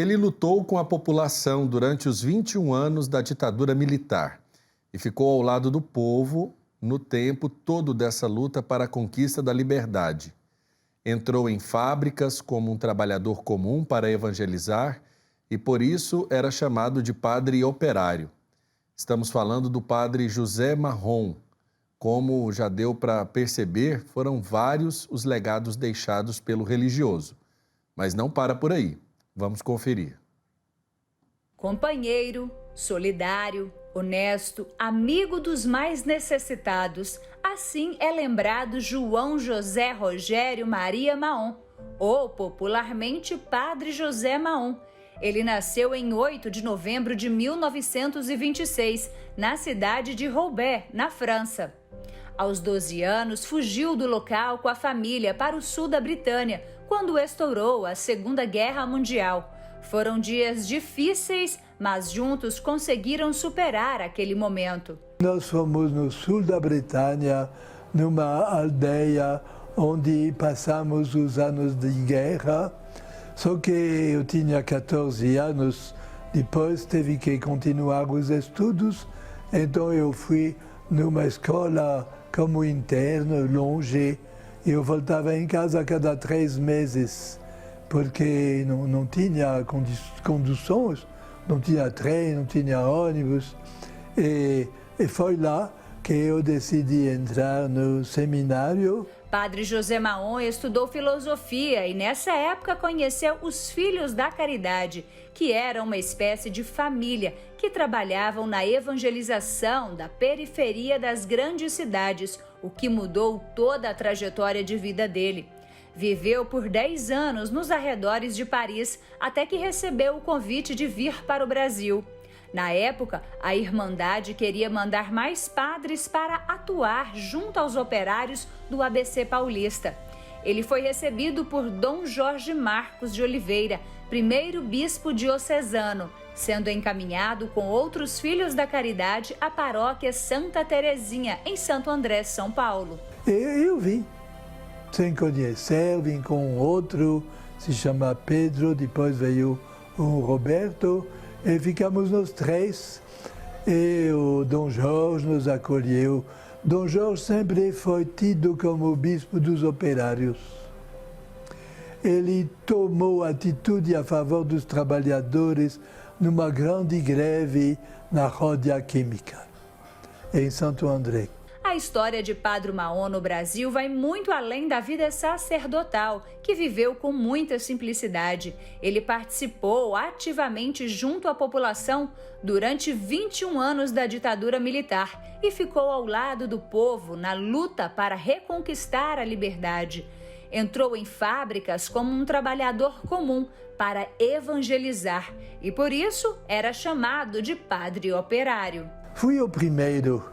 Ele lutou com a população durante os 21 anos da ditadura militar e ficou ao lado do povo no tempo todo dessa luta para a conquista da liberdade. Entrou em fábricas como um trabalhador comum para evangelizar e, por isso, era chamado de padre operário. Estamos falando do padre José Marrom. Como já deu para perceber, foram vários os legados deixados pelo religioso. Mas não para por aí. Vamos conferir. Companheiro, solidário, honesto, amigo dos mais necessitados. Assim é lembrado João José Rogério Maria Maom, ou popularmente Padre José Maom. Ele nasceu em 8 de novembro de 1926, na cidade de Roubaix, na França. Aos 12 anos, fugiu do local com a família para o sul da Britânia, quando estourou a Segunda Guerra Mundial. Foram dias difíceis, mas juntos conseguiram superar aquele momento. Nós fomos no sul da Britânia, numa aldeia onde passamos os anos de guerra. Só que eu tinha 14 anos, depois teve que continuar os estudos, então eu fui numa escola como interno, longe. Eu voltava em casa a cada 3 meses, porque não tinha conduções, não tinha trem, não tinha ônibus. E foi lá que eu decidi entrar no seminário. Padre José Maom estudou filosofia e nessa época conheceu os Filhos da Caridade, que eram uma espécie de família que trabalhavam na evangelização da periferia das grandes cidades, o que mudou toda a trajetória de vida dele. Viveu por 10 anos nos arredores de Paris, até que recebeu o convite de vir para o Brasil. Na época, a Irmandade queria mandar mais padres para atuar junto aos operários do ABC paulista. Ele foi recebido por Dom Jorge Marcos de Oliveira, primeiro bispo diocesano, sendo encaminhado com outros Filhos da Caridade à paróquia Santa Terezinha, em Santo André, São Paulo. Eu vim, sem conhecer, vim com outro, se chama Pedro, depois veio o Roberto, e ficamos nós 3, e o Dom Jorge nos acolheu. Dom Jorge sempre foi tido como o bispo dos operários. Ele tomou atitude a favor dos trabalhadores numa grande greve na roda química, em Santo André. A história de Padre Maom no Brasil vai muito além da vida sacerdotal, que viveu com muita simplicidade. Ele participou ativamente junto à população durante 21 anos da ditadura militar e ficou ao lado do povo na luta para reconquistar a liberdade. Entrou em fábricas como um trabalhador comum para evangelizar e, por isso, era chamado de padre operário. Fui o primeiro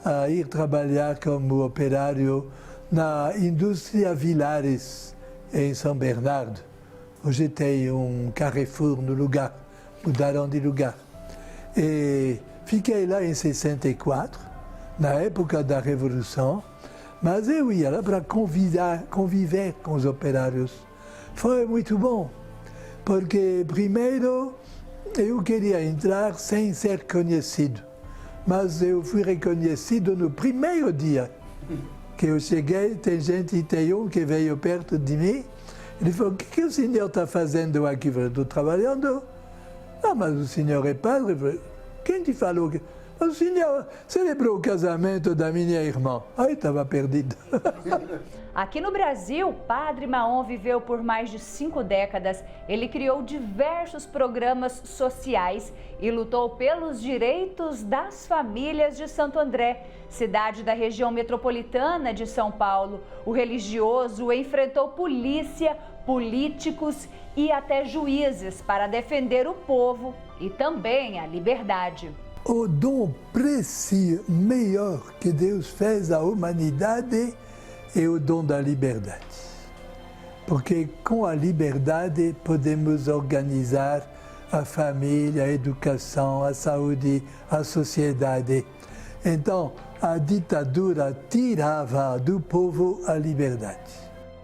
a ir trabalhar como operário na indústria Vilares, em São Bernardo. Hoje tem um Carrefour no lugar, mudaram de lugar. E fiquei lá em 64, na época da Revolução, mas eu ia lá para conviver com os operários. Foi muito bom, porque primeiro eu queria entrar sem ser conhecido. Mas eu fui reconhecido no primeiro dia que eu cheguei. Tem um que veio perto de mim. Ele falou: o que o senhor está fazendo aqui? Eu falei: estou trabalhando. Ah, mas o senhor é padre? Eu falei: quem te falou que... O senhor celebrou o casamento da minha irmã. Aí estava perdido. Aqui no Brasil, Padre Maom viveu por mais de 5 décadas. Ele criou diversos programas sociais e lutou pelos direitos das famílias de Santo André, cidade da região metropolitana de São Paulo. O religioso enfrentou polícia, políticos e até juízes para defender o povo e também a liberdade. O dom precioso, maior que Deus fez à humanidade é o dom da liberdade. Porque com a liberdade podemos organizar a família, a educação, a saúde, a sociedade. Então, a ditadura tirava do povo a liberdade.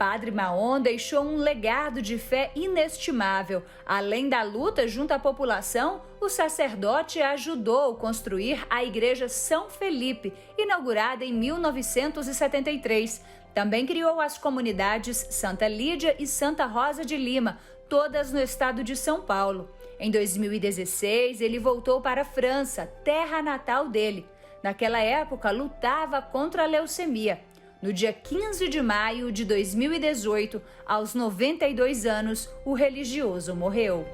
Padre Maon deixou um legado de fé inestimável. Além da luta junto à população, o sacerdote ajudou a construir a Igreja São Felipe, inaugurada em 1973. Também criou as comunidades Santa Lídia e Santa Rosa de Lima, todas no estado de São Paulo. Em 2016, ele voltou para a França, terra natal dele. Naquela época, lutava contra a leucemia. No dia 15 de maio de 2018, aos 92 anos, o religioso morreu.